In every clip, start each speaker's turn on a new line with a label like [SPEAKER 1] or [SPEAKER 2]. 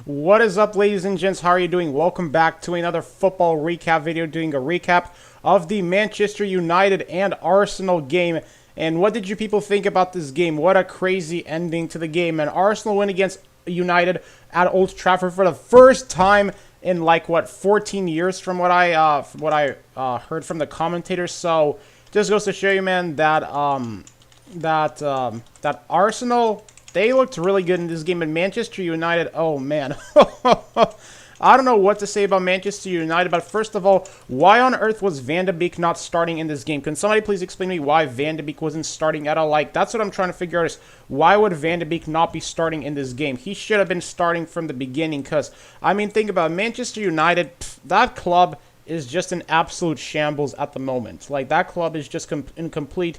[SPEAKER 1] What is up, ladies and gents? How are you doing? Welcome back to another football recap video, doing a recap of the Manchester United and Arsenal game. And what did you people think about this game? What a crazy ending to the game. And Arsenal win against United at Old Trafford for the first time in like what 14 years from what I heard from the commentators. So just goes to show you, man, that that Arsenal, they looked really good in this game. And Manchester United, oh man, I don't know what to say about Manchester United. But first of all, why on earth was Van de Beek not starting in this game? Can somebody please explain to me why Van de Beek wasn't starting at all? Like, that's what I'm trying to figure out, is why would Van de Beek not be starting in this game? He should have been starting from the beginning. Because, I mean, think about it. Manchester United, that club is just an absolute shambles at the moment. Like, that club is just in complete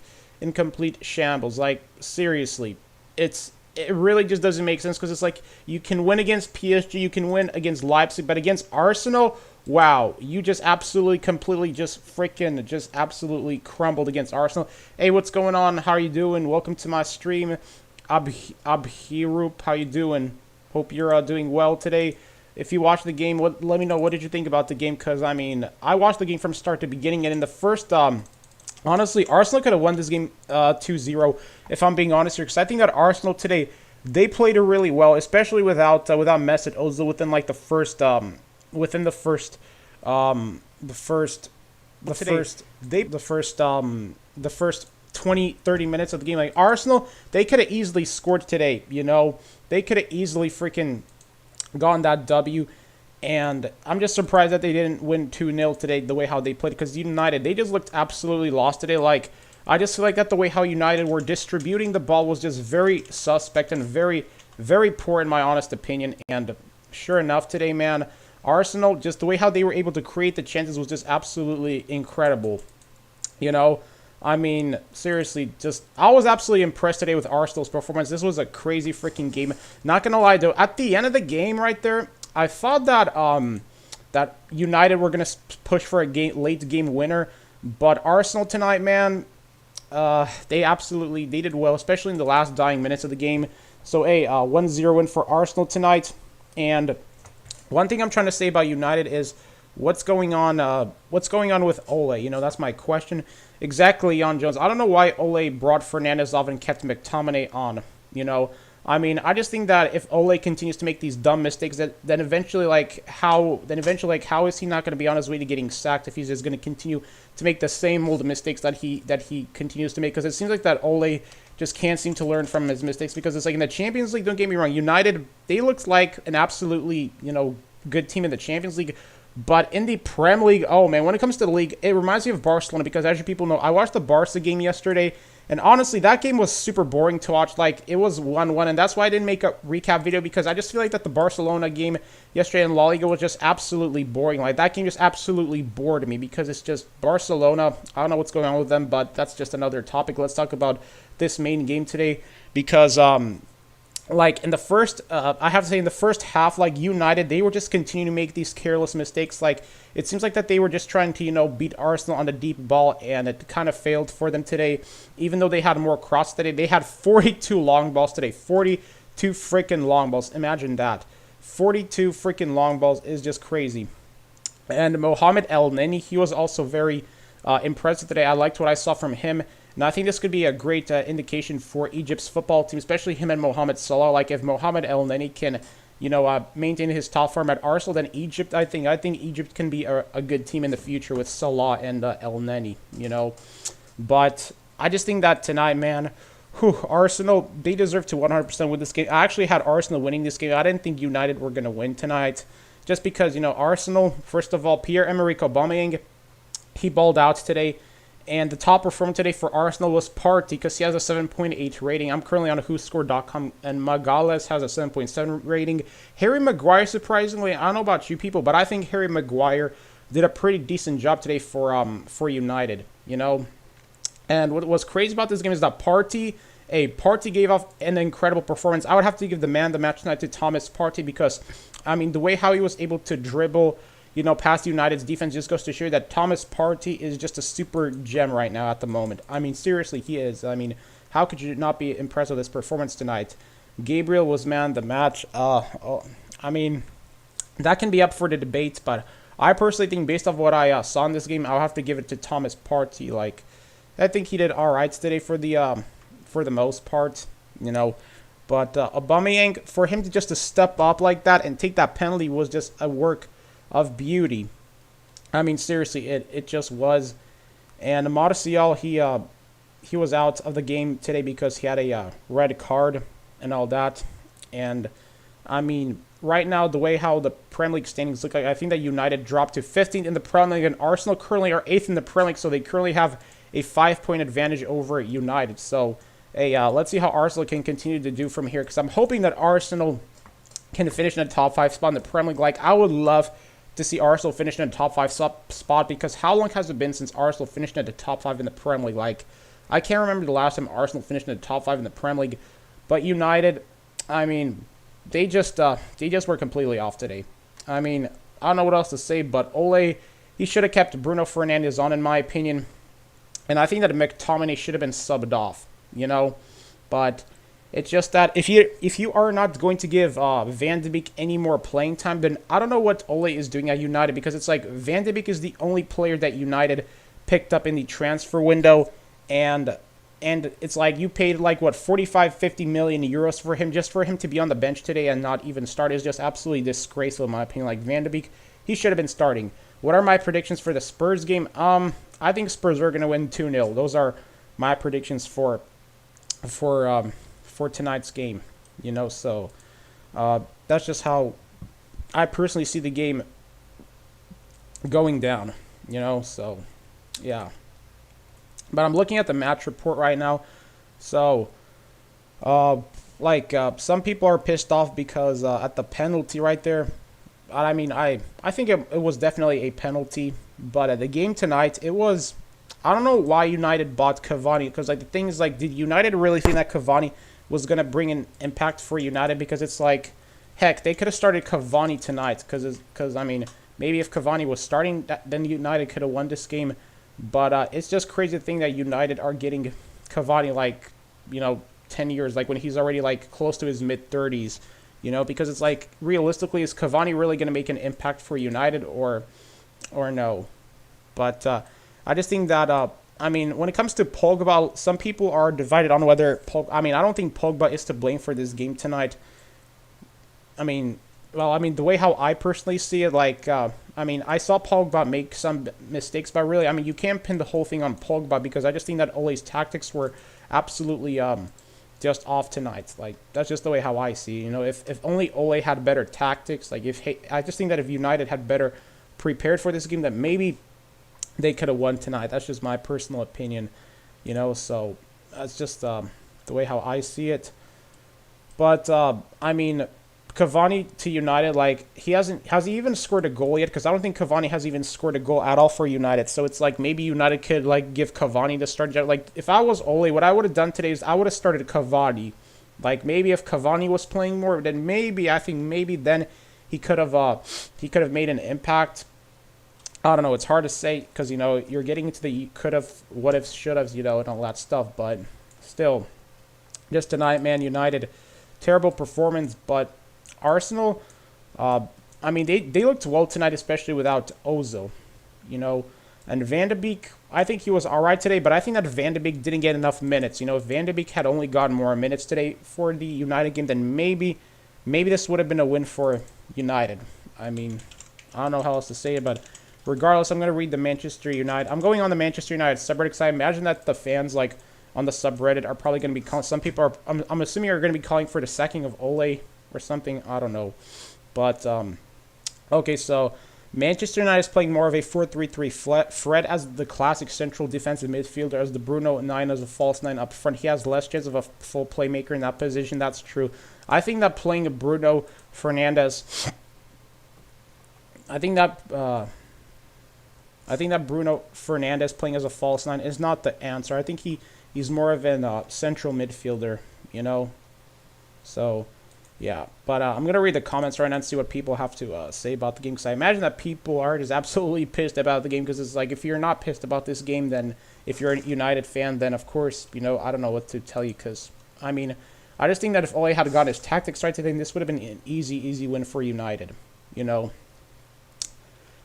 [SPEAKER 1] shambles. Like, seriously, it really just doesn't make sense, because it's like you can win against PSG, you can win against Leipzig, but against Arsenal, wow, you just absolutely, completely, just freaking, just absolutely crumbled against Arsenal. Hey, what's going on? How are you doing? Welcome to my stream. Abhirup, how you doing? Hope you're doing well today. If you watched the game, let me know, what did you think about the game? Because, I mean, I watched the game from start to beginning, and in the first, honestly, Arsenal could have won this game 2-0, if I'm being honest here, because I think that Arsenal today, they played it really well, especially without Mesut Ozil within like the first 20-30 minutes of the game. Like, Arsenal, they could have easily scored today, you know. They could have easily freaking gotten that W. And I'm just surprised that they didn't win 2-0 today, the way how they played. Because United, they just looked absolutely lost today. Like, I just feel like that the way how United were distributing the ball was just very suspect and very, very poor in my honest opinion. And sure enough today, man, Arsenal, just the way how they were able to create the chances was just absolutely incredible. You know, I mean, seriously, just, I was absolutely impressed today with Arsenal's performance. This was a crazy freaking game. Not gonna lie, though, at the end of the game right there, I thought that that United were going to push for a late game winner, but Arsenal tonight, man, they did well, especially in the last dying minutes of the game. So, hey, 1-0 win for Arsenal tonight. And one thing I'm trying to say about United is what's going on with Ole? You know, that's my question. Exactly, Jan Jones. I don't know why Ole brought Fernandes off and kept McTominay on, you know. I mean, I just think that if Ole continues to make these dumb mistakes, then eventually, how is he not going to be on his way to getting sacked if he's just going to continue to make the same old mistakes that he continues to make? Because it seems like that Ole just can't seem to learn from his mistakes. Because it's like in the Champions League, don't get me wrong, United, they looked like an absolutely, you know, good team in the Champions League. But in the Prem League, oh man, when it comes to the league, it reminds me of Barcelona. Because as you people know, I watched the Barca game yesterday. And honestly, that game was super boring to watch. Like, it was 1-1, and that's why I didn't make a recap video, because I just feel like that the Barcelona game yesterday in La Liga was just absolutely boring. Like, that game just absolutely bored me, because it's just Barcelona. I don't know what's going on with them, but that's just another topic. Let's talk about this main game today, because like, in the first, I have to say, in the first half, like, United, they were just continuing to make these careless mistakes. Like, it seems like that they were just trying to, you know, beat Arsenal on the deep ball, and it kind of failed for them today. Even though they had more cross today, they had 42 long balls today. 42 freaking long balls. Imagine that. 42 freaking long balls is just crazy. And Mohamed El Neni, he was also very impressive today. I liked what I saw from him. And I think this could be a great indication for Egypt's football team, especially him and Mohamed Salah. Like, if Mohamed El Neni can, you know, maintain his top form at Arsenal, then Egypt, I think Egypt can be a good team in the future with Salah and El Neni, you know. But I just think that tonight, man, Arsenal, they deserve to 100% win this game. I actually had Arsenal winning this game. I didn't think United were going to win tonight, just because, you know, Arsenal, first of all, Pierre-Emerick Aubameyang, he balled out today. And the top performer today for Arsenal was Partey, because he has a 7.8 rating. I'm currently on WhoScored.com, and Magalhaes has a 7.7 rating. Harry Maguire, surprisingly, I don't know about you people, but I think Harry Maguire did a pretty decent job today for United, you know. And what was crazy about this game is that Partey gave off an incredible performance. I would have to give the man of the match tonight to Thomas Partey, because, I mean, the way how he was able to dribble, you know, past United's defense just goes to show you that Thomas Partey is just a super gem right now at the moment. I mean, seriously, he is. I mean, how could you not be impressed with his performance tonight? Gabriel was man of the match. I mean, that can be up for the debate, but I personally think based off what I saw in this game, I'll have to give it to Thomas Partey. Like, I think he did all right today for the most part, you know. But Aubameyang, for him to just to step up like that and take that penalty was just a work of beauty. I mean, seriously, it just was. And Martial, he was out of the game today because he had a red card and all that. And I mean, right now, the way how the Premier League standings look like, I think that United dropped to 15th in the Premier League, and Arsenal currently are 8th in the Premier League, so they currently have a 5-point advantage over United. So, hey, let's see how Arsenal can continue to do from here, because I'm hoping that Arsenal can finish in the top 5 spot in the Premier League. Like, I would love to see Arsenal finish in the top 5 spot, because how long has it been since Arsenal finished in the top 5 in the Premier League? Like, I can't remember the last time Arsenal finished in the top 5 in the Premier League. But United, I mean, they just were completely off today. I mean, I don't know what else to say, but Ole, he should have kept Bruno Fernandes on, in my opinion. And I think that McTominay should have been subbed off, you know. But it's just that if you are not going to give Van de Beek any more playing time, then I don't know what Ole is doing at United, because it's like Van de Beek is the only player that United picked up in the transfer window, and it's like you paid like what 45-50 million euros for him, just for him to be on the bench today and not even start is just absolutely disgraceful in my opinion. Like Van de Beek, he should have been starting. What are my predictions for the Spurs game? I think Spurs are going to win 2-0. Those are my predictions for tonight's game. You know, so that's just how I personally see the game going down. You know, so yeah. But I'm looking at the match report right now. So, some people are pissed off because at the penalty right there. I mean, I think it was definitely a penalty. But at the game tonight, it was... I don't know why United bought Cavani. Because, like, the thing is, like, did United really think that Cavani was going to bring an impact for United? Because it's like, heck, they could have started Cavani tonight. Because I mean, maybe if Cavani was starting, then United could have won this game. But it's just crazy to think that United are getting Cavani, like, 10 years, like when he's already like close to his mid-30s, because it's like, realistically, is Cavani really going to make an impact for United or no? But I just think that, when it comes to Pogba, some people are divided on whether I don't think Pogba is to blame for this game tonight. The way how I personally see it, I saw Pogba make some mistakes, but really, you can't pin the whole thing on Pogba, because I just think that Ole's tactics were absolutely just off tonight. Like, that's just the way how I see it. If only Ole had better tactics, I just think that if United had better prepared for this game, that maybe they could have won tonight. That's just my personal opinion, so that's just the way how I see it. But, Cavani to United, has he even scored a goal yet? Because I don't think Cavani has even scored a goal at all for United. So it's like maybe United could give Cavani the start. Like, if I was Ole, what I would have done today is I would have started Cavani. Like, maybe if Cavani was playing more, then maybe then he could have made an impact. I don't know. It's hard to say because you're getting into the could have, what if, should have, and all that stuff. But still, just tonight, man, United, terrible performance, but. Arsenal, they looked well tonight, especially without Ozil, and Van de Beek, I think he was all right today, but I think that Van de Beek didn't get enough minutes. If Van de Beek had only gotten more minutes today for the United game, then maybe this would have been a win for United. I don't know how else to say it, but regardless, I'm going to read the Manchester United. I'm going on the Manchester United subreddit because I imagine that the fans, on the subreddit are probably going to be calling, some people are, I'm assuming are going to be calling for the sacking of Ole or something, I don't know. But, okay, so Manchester United is playing more of a 4-3-3. Fred as the classic central defensive midfielder, as the Bruno 9 as a false 9 up front. He has less chance of a full playmaker in that position, that's true. I think that playing Bruno Fernandes, I think that Bruno Fernandes playing as a false 9 is not the answer. I think he's more of a central midfielder, So... yeah, but I'm going to read the comments right now and see what people have to say about the game, because I imagine that people are just absolutely pissed about the game, because it's like, if you're not pissed about this game, then if you're a United fan, then of course, I don't know what to tell you, because, I just think that if Ole had gotten his tactics right today, this would have been an easy win for United. You know,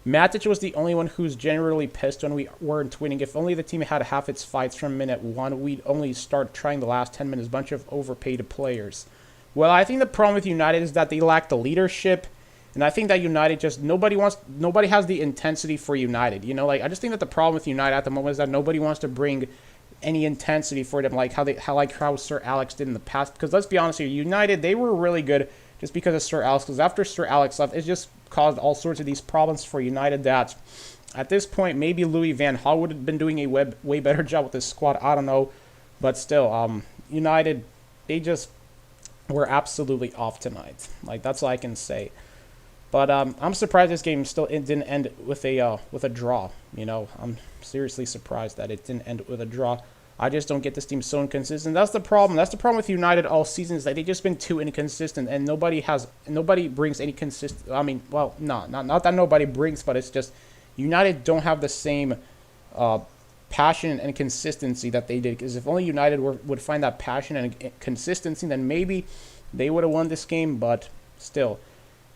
[SPEAKER 1] Matic was the only one who's generally pissed when we weren't winning. If only the team had half its fights from minute 1, we'd only start trying the last 10 minutes. Bunch of overpaid players. Well, I think the problem with United is that they lack the leadership. And I think that United just, nobody has the intensity for United. You know, like, I just think that the problem with United at the moment is that nobody wants to bring any intensity for them, like how Sir Alex did in the past. Because let's be honest here, United, they were really good just because of Sir Alex. Because after Sir Alex left, it just caused all sorts of these problems for United that at this point, maybe Louis van Gaal would have been doing a way better job with his squad. I don't know. But still, United, they just were absolutely off tonight. Like, that's all I can say. But I'm surprised this game still didn't end with a draw. You know, I'm seriously surprised that it didn't end with a draw. I just don't get this team so inconsistent. That's the problem. That's the problem with United all season, is that they've just been too inconsistent, and nobody brings any consistent. I mean, well, not that nobody brings, but it's just United don't have the same passion and consistency that they did. Because if only United would find that passion and consistency, then maybe they would have won this game. But still.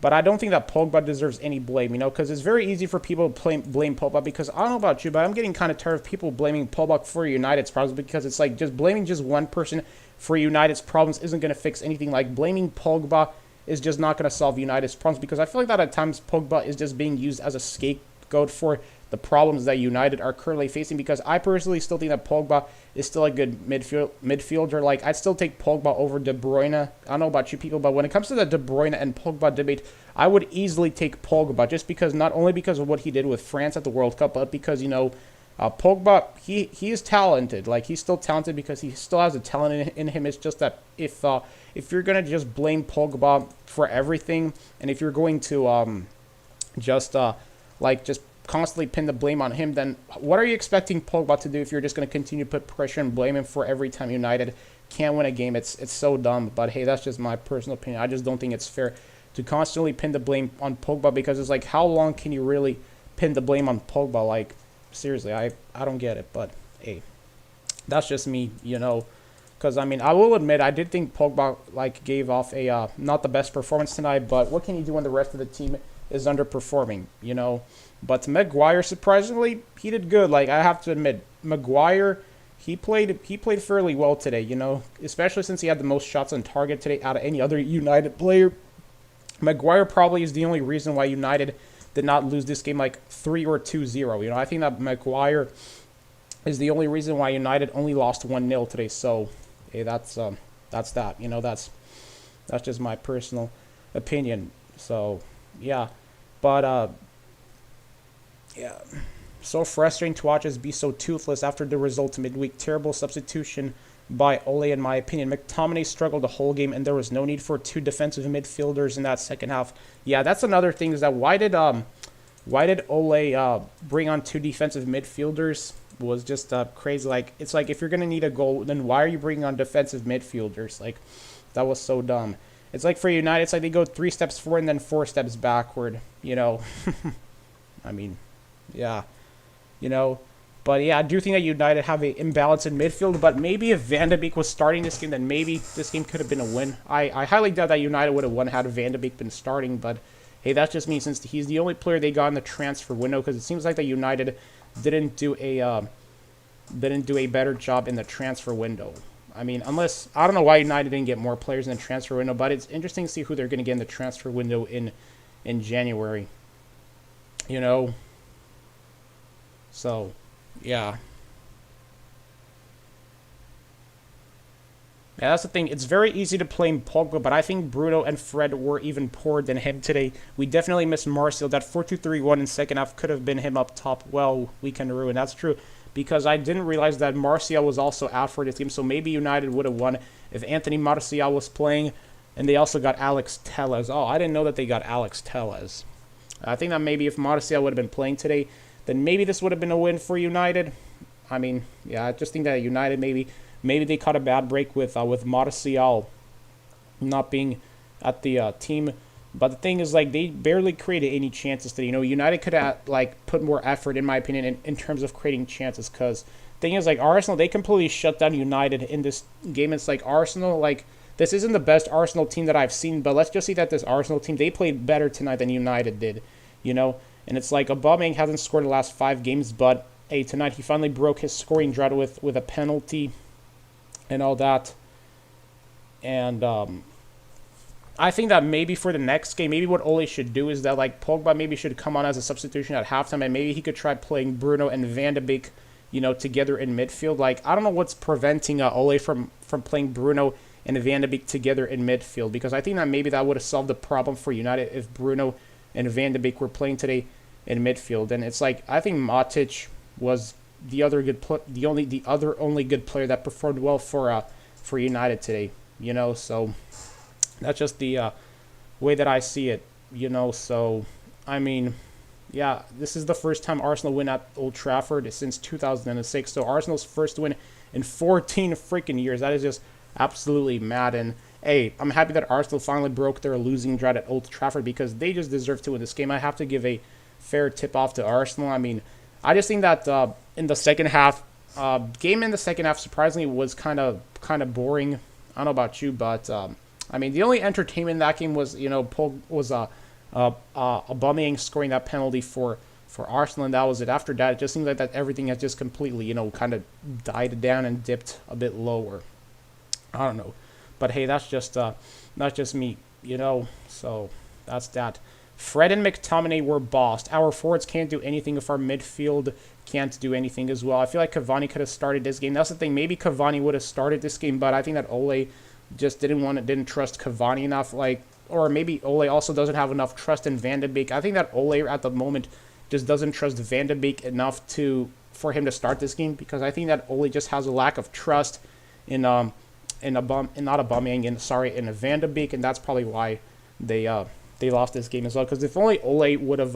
[SPEAKER 1] But I don't think that Pogba deserves any blame, you know, because it's very easy for people to blame Pogba, because I don't know about you, but I'm getting kind of tired of people blaming Pogba for United's problems, because it's like just blaming just one person for United's problems isn't going to fix anything. Like, blaming Pogba is just not going to solve United's problems, because I feel like that at times Pogba is just being used as a scapegoat for the problems that United are currently facing, because I personally still think that Pogba is still a good midfielder. Like, I'd still take Pogba over De Bruyne. I don't know about you people, but when it comes to the De Bruyne and Pogba debate, I would easily take Pogba, just because, not only because of what he did with France at the World Cup, but because, you know, Pogba, he is talented. Like, he's still talented because he still has a talent in him. It's just that if you're going to just blame Pogba for everything, and if you're going to just constantly pin the blame on him, then what are you expecting Pogba to do if you're just going to continue to put pressure and blame him for every time United can't win a game? It's so dumb. But hey, that's just my personal opinion. I just don't think it's fair to constantly pin the blame on Pogba, because it's like, how long can you really pin the blame on Pogba? Like, seriously, I don't get it. But hey, that's just me, you know. Because, I mean, I will admit, I did think Pogba, like, gave off a not the best performance tonight, but what can you do when the rest of the team is underperforming, you know? But Maguire, surprisingly, he did good. Like, I have to admit, Maguire, he played fairly well today, you know, especially since he had the most shots on target today out of any other United player. Maguire probably is the only reason why United did not lose this game like 3 or 2-0. You know, I think that Maguire is the only reason why United only lost 1-0 today. So, hey, that's that. You know, that's just my personal opinion. So, yeah. But yeah, so frustrating to watch us be so toothless after the results midweek. Terrible substitution by Ole, in my opinion. McTominay struggled the whole game, and there was no need for 2 defensive midfielders in that second half. Yeah, that's another thing, is that why did Ole bring on 2 defensive midfielders? Was just crazy. Like, it's like, if you're gonna need a goal, then why are you bringing on defensive midfielders? Like, that was so dumb. It's like for United, it's like they go 3 steps forward and then 4 steps backward. You know, I mean. Yeah, you know, but yeah, I do think that United have an imbalance in midfield, but maybe if Van de Beek was starting this game, then maybe this game could have been a win. I highly doubt that United would have won had Van de Beek been starting, but hey, that's just me, since he's the only player they got in the transfer window, because it seems like that United didn't do a better job in the transfer window. I mean, unless, I don't know why United didn't get more players in the transfer window, but it's interesting to see who they're going to get in the transfer window in January, you know. So, yeah. Yeah, that's the thing. It's very easy to blame Pogba, but I think Bruno and Fred were even poorer than him today. We definitely missed Martial. That 4-2-3-1 in second half could have been him up top. Well, we can ruin. That's true, because I didn't realize that Martial was also out for this game, so maybe United would have won if Anthony Martial was playing, and they also got Alex Telles. Oh, I didn't know that they got Alex Telles. I think that maybe if Martial would have been playing today, then maybe this would have been a win for United. I mean, yeah, I just think that United maybe they caught a bad break with Martial not being at the team. But the thing is, like, they barely created any chances today. You know, United could have, like, put more effort, in my opinion, in terms of creating chances. Because the thing is, like, Arsenal, they completely shut down United in this game. It's like Arsenal, like, this isn't the best Arsenal team that I've seen, but let's just see that this Arsenal team, they played better tonight than United did, you know? And it's like Aubameyang hasn't scored the last 5 games, but hey, tonight he finally broke his scoring drought with a penalty and all that. And I think that maybe for the next game, maybe what Ole should do is that like Pogba maybe should come on as a substitution at halftime, and maybe he could try playing Bruno and Van de Beek, you know, together in midfield. Like I don't know what's preventing Ole from playing Bruno and Van de Beek together in midfield, because I think that maybe that would have solved the problem for United if Bruno and Van de Beek were playing today in midfield. And it's like I think Matic was the other only good player that performed well for United today. You know, so that's just the way that I see it. You know, so I mean, yeah, this is the first time Arsenal win at Old Trafford since 2006. So Arsenal's first win in 14 freaking years. That is just absolutely mad. And hey, I'm happy that Arsenal finally broke their losing drought at Old Trafford, because they just deserve to win this game. I have to give a fair tip off to Arsenal. I mean, I just think that in the second half, game in the second half surprisingly was kind of boring. I don't know about you, but I mean, the only entertainment in that game was, you know, Aubameyang scoring that penalty for Arsenal, and that was it. After that, it just seems like that everything has just completely, you know, kind of died down and dipped a bit lower. I don't know, but hey, that's just me, you know. So that's that. Fred and McTominay were bossed. Our forwards can't do anything if our midfield can't do anything as well. I feel like Cavani could have started this game. That's the thing. Maybe Cavani would have started this game, but I think that Ole just didn't trust Cavani enough. Like, or maybe Ole also doesn't have enough trust in Van de Beek. I think that Ole at the moment just doesn't trust Van de Beek enough for him to start this game, because I think that Ole just has a lack of trust in Van de Beek, and that's probably why they lost this game as well. Because if only Ole would have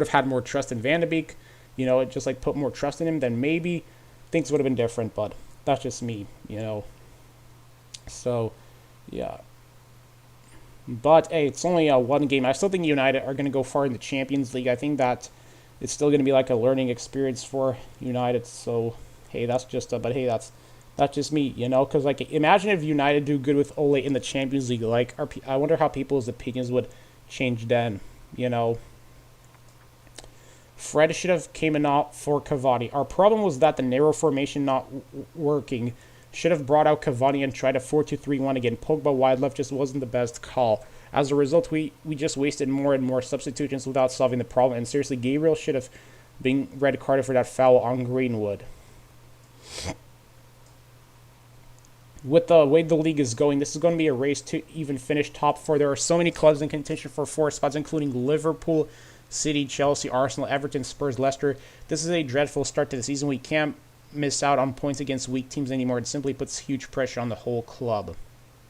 [SPEAKER 1] had more trust in Van de Beek, you know, just like put more trust in him, then maybe things would have been different. But that's just me, you know. So, yeah. But hey, it's only one game. I still think United are going to go far in the Champions League. I think that it's still going to be like a learning experience for United. So hey, that's just but hey, that's just me, you know. Because like, imagine if United do good with Ole in the Champions League. Like, I wonder how people's opinions would change then, you know. Fred should have came in out for Cavani. Our problem was that the narrow formation not working. Should have brought out Cavani and tried a 4-2-3-1 again. Pogba wide left just wasn't the best call. As a result, we just wasted more and more substitutions without solving the problem. And seriously, Gabriel should have been red carded for that foul on Greenwood. With the way the league is going, this is going to be a race to even finish top 4. There are so many clubs in contention for 4 spots, including Liverpool, City, Chelsea, Arsenal, Everton, Spurs, Leicester. This is a dreadful start to the season. We can't miss out on points against weak teams anymore. It simply puts huge pressure on the whole club,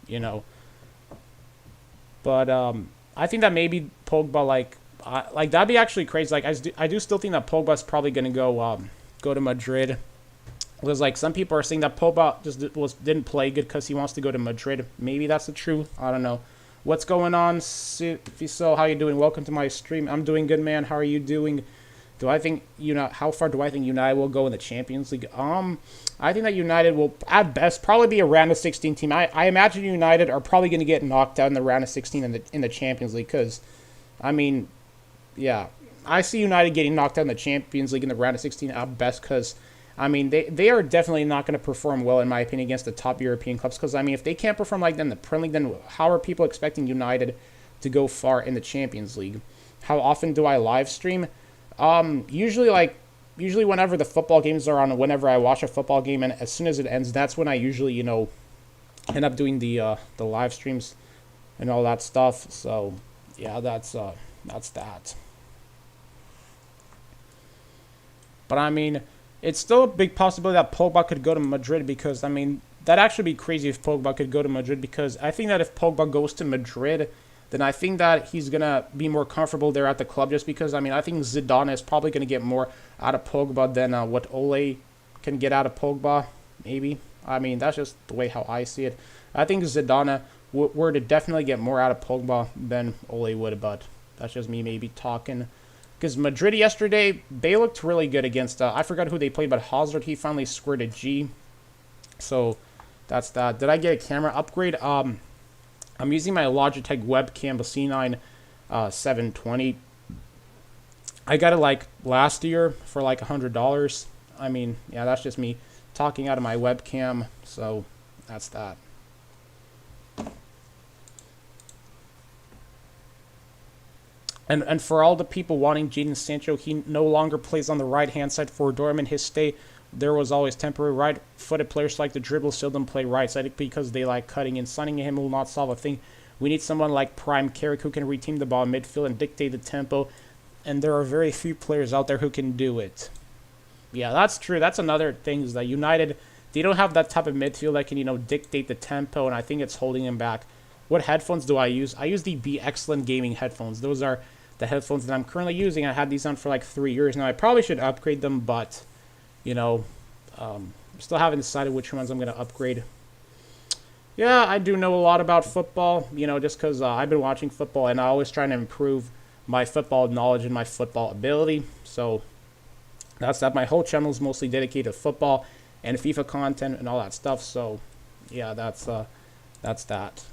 [SPEAKER 1] you know. But I think that maybe Pogba, like that'd be actually crazy. Like I do still think that Pogba's probably going to go to Madrid. Because like some people are saying that Pogba just didn't play good because he wants to go to Madrid. Maybe that's the truth. I don't know. What's going on, Fiso? How you doing? Welcome to my stream. I'm doing good, man. How are you doing? Do I think how far do I think United will go in the Champions League? I think that United will at best probably be a round of 16 team. I imagine United are probably going to get knocked out in the round of 16 in the Champions League, because I mean, yeah, I see United getting knocked out in the Champions League in the round of 16 at best, because I mean, they are definitely not going to perform well, in my opinion, against the top European clubs. Because, I mean, if they can't perform like that in the Premier League, then how are people expecting United to go far in the Champions League? How often do I live stream? Usually whenever the football games are on, whenever I watch a football game, and as soon as it ends, that's when I usually, end up doing the live streams and all that stuff. So, yeah, that's that. But, I mean, it's still a big possibility that Pogba could go to Madrid, because, I mean, that'd actually be crazy if Pogba could go to Madrid, because I think that if Pogba goes to Madrid, then I think that he's going to be more comfortable there at the club, just because, I mean, I think Zidane is probably going to get more out of Pogba than what Ole can get out of Pogba, maybe. I mean, that's just the way how I see it. I think Zidane were to definitely get more out of Pogba than Ole would, but that's just me maybe talking. Because Madrid yesterday, they looked really good against, I forgot who they played, but Hazard, he finally scored a G. So, That's that. Did I get a camera upgrade? I'm using my Logitech webcam, the C9 720. I got it like last year for like $100. I mean, yeah, that's just me talking out of my webcam. So that's that. And for all the people wanting Jadon Sancho, he no longer plays on the right-hand side for Dortmund. His stay there was always temporary. Right-footed players like the dribble seldom play right-sided because they like cutting in. Signing him will not solve a thing. We need someone like Prime Carrick who can reteam the ball in midfield and dictate the tempo. And there are very few players out there who can do it. Yeah, that's true. That's another thing is that United, they don't have that type of midfield that can, dictate the tempo, and I think it's holding him back. What headphones do I use? I use the Be Excellent Gaming headphones. Those are the headphones that I'm currently using. I had these on for like 3 years now. I probably should upgrade them, but, still haven't decided which ones I'm going to upgrade. Yeah, I do know a lot about football, just because I've been watching football, and I always try to improve my football knowledge and my football ability. So that's that. My whole channel is mostly dedicated to football and FIFA content and all that stuff. So yeah, that's that.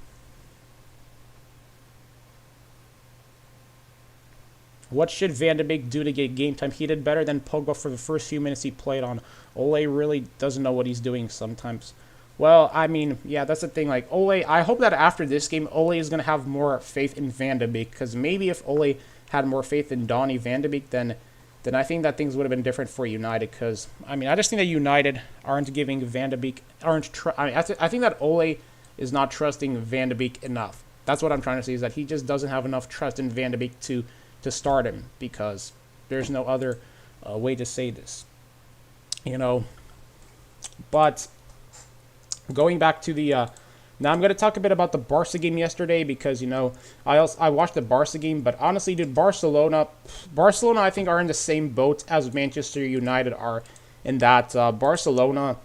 [SPEAKER 1] What should Van de Beek do to get game time? He did better than Pogba for the first few minutes he played on. Ole really doesn't know what he's doing sometimes. Well, I mean, yeah, that's the thing. Like, Ole, I hope that after this game, Ole is going to have more faith in Van de Beek. Because maybe if Ole had more faith in Donny Van de Beek, then I think that things would have been different for United. Because, I mean, I just think that United aren't giving Van de Beek, I think that Ole is not trusting Van de Beek enough. That's what I'm trying to say, is that he just doesn't have enough trust in Van de Beek to start him. Because there's no other way to say this. But going back to the now I'm going to talk a bit about the Barca game yesterday because I watched the Barca game, but honestly, dude, Barcelona I think are in the same boat as Manchester United are, in that Barcelona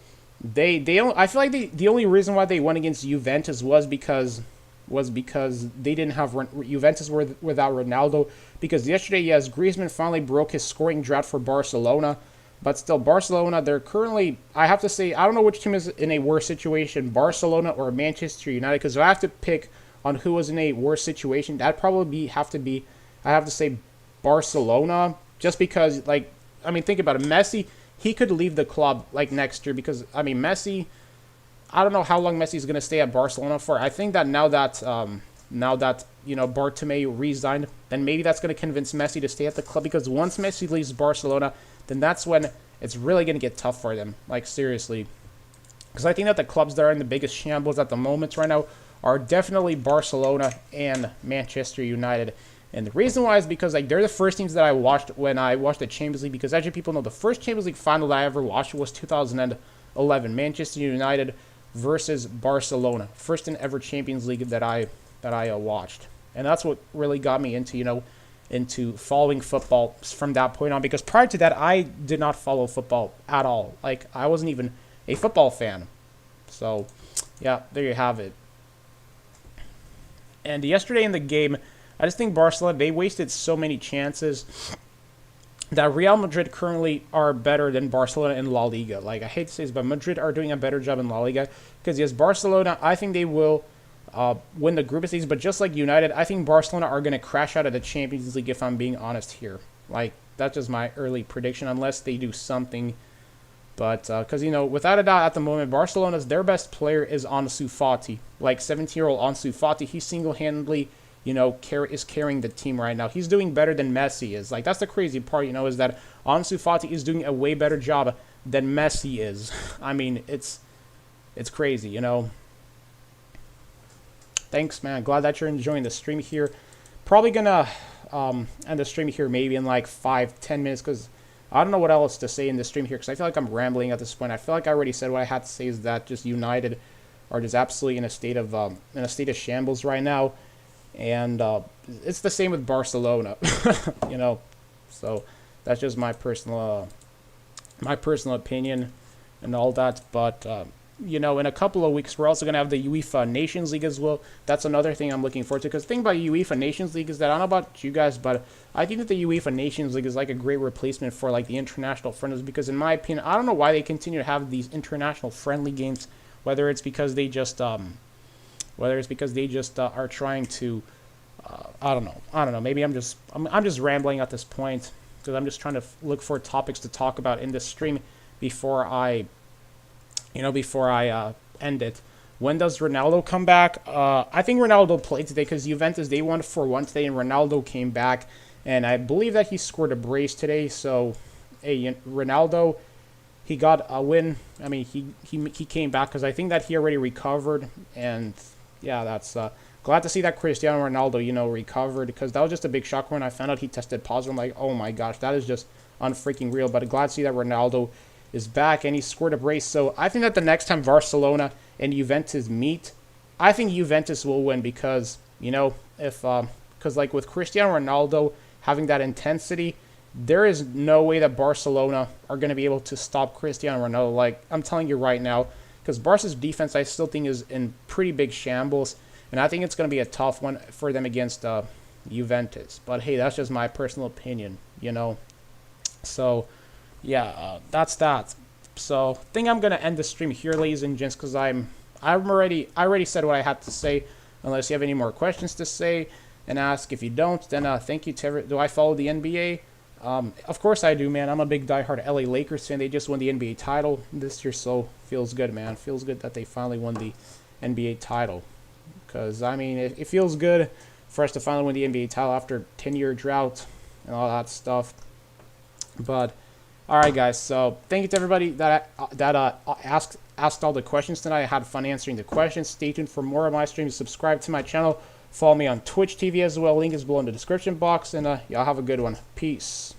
[SPEAKER 1] they I feel like the only reason why they won against Juventus was because they didn't have Juventus were without Ronaldo, because yesterday, yes, Griezmann finally broke his scoring drought for Barcelona. But still, Barcelona, they're currently, I have to say, I don't know which team is in a worse situation, Barcelona or Manchester United, because if I have to pick on who was in a worse situation, that'd probably have to say Barcelona, just because, think about it, Messi, he could leave the club, next year, because, Messi, I don't know how long Messi is going to stay at Barcelona for. I think that now that Bartomeu resigned, then maybe that's going to convince Messi to stay at the club, because once Messi leaves Barcelona, then that's when it's really going to get tough for them. Seriously. Because I think that the clubs that are in the biggest shambles at the moment right now are definitely Barcelona and Manchester United. And the reason why is because they're the first teams that I watched when I watched the Champions League. Because as you people know, the first Champions League final that I ever watched was 2011. Manchester United versus Barcelona. First and ever Champions League that I watched. And that's what really got me into following football from that point on, because prior to that, I did not follow football at all. I wasn't even a football fan. So, yeah, there you have it. And yesterday in the game, I just think Barcelona, they wasted so many chances that Real Madrid currently are better than Barcelona in La Liga. I hate to say this, but Madrid are doing a better job in La Liga, because, yes, Barcelona, I think they will win the group stages, but just like United, I think Barcelona are going to crash out of the Champions League, if I'm being honest here. That's just my early prediction, unless they do something. But, because, without a doubt, at the moment, their best player is Ansu Fati. 17-year-old Ansu Fati, he single-handedly, is carrying the team right now. He's doing better than Messi is. That's the crazy part, is that Ansu Fati is doing a way better job than Messi is. It's crazy, Thanks, man. Glad that you're enjoying the stream here. Probably gonna end the stream here maybe in 5-10 minutes, because I don't know what else to say in the stream here, because I feel like I'm rambling at this point. I feel like I already said what I had to say, is that just United are just absolutely in a state of shambles right now, and it's the same with Barcelona, So that's just my personal opinion and all that, but. In a couple of weeks, we're also going to have the UEFA Nations League as well. That's another thing I'm looking forward to. Because the thing about UEFA Nations League is that, I don't know about you guys, but I think that the UEFA Nations League is a great replacement for the international friendlies. Because in my opinion, I don't know why they continue to have these international friendly games whether it's because they just are trying to, I don't know. Maybe I'm just rambling at this point because I'm just trying to look for topics to talk about in this stream before I end it. When does Ronaldo come back? I think Ronaldo played today because Juventus, they won 4-1 today, and Ronaldo came back. And I believe that he scored a brace today. So, hey, Ronaldo, he got a win. I mean, he came back because I think that he already recovered. And, yeah, that's glad to see that Cristiano Ronaldo, recovered. Because that was just a big shock when I found out he tested positive. I'm like, oh, my gosh, that is just unfreaking real. But glad to see that Ronaldo is back and he scored a brace. So I think that the next time Barcelona and Juventus meet, I think Juventus will win because, because like with Cristiano Ronaldo having that intensity, there is no way that Barcelona are going to be able to stop Cristiano Ronaldo. Like, I'm telling you right now, because Barca's defense I still think is in pretty big shambles, and I think it's going to be a tough one for them against Juventus. But hey, that's just my personal opinion, So, yeah, that's that. So, I think I'm gonna end the stream here, ladies and gents, because I already said what I had to say. Unless you have any more questions to say and ask. If you don't, then thank you to do I follow the NBA? Of course I do, man. I'm a big diehard LA Lakers fan. They just won the NBA title this year, so feels good, man. Feels good that they finally won the NBA title. Because I mean, it feels good for us to finally win the NBA title after 10-year drought and all that stuff. But all right, guys. So thank you to everybody that asked all the questions tonight. I had fun answering the questions. Stay tuned for more of my streams. Subscribe to my channel. Follow me on Twitch TV as well. Link is below in the description box. And y'all have a good one. Peace.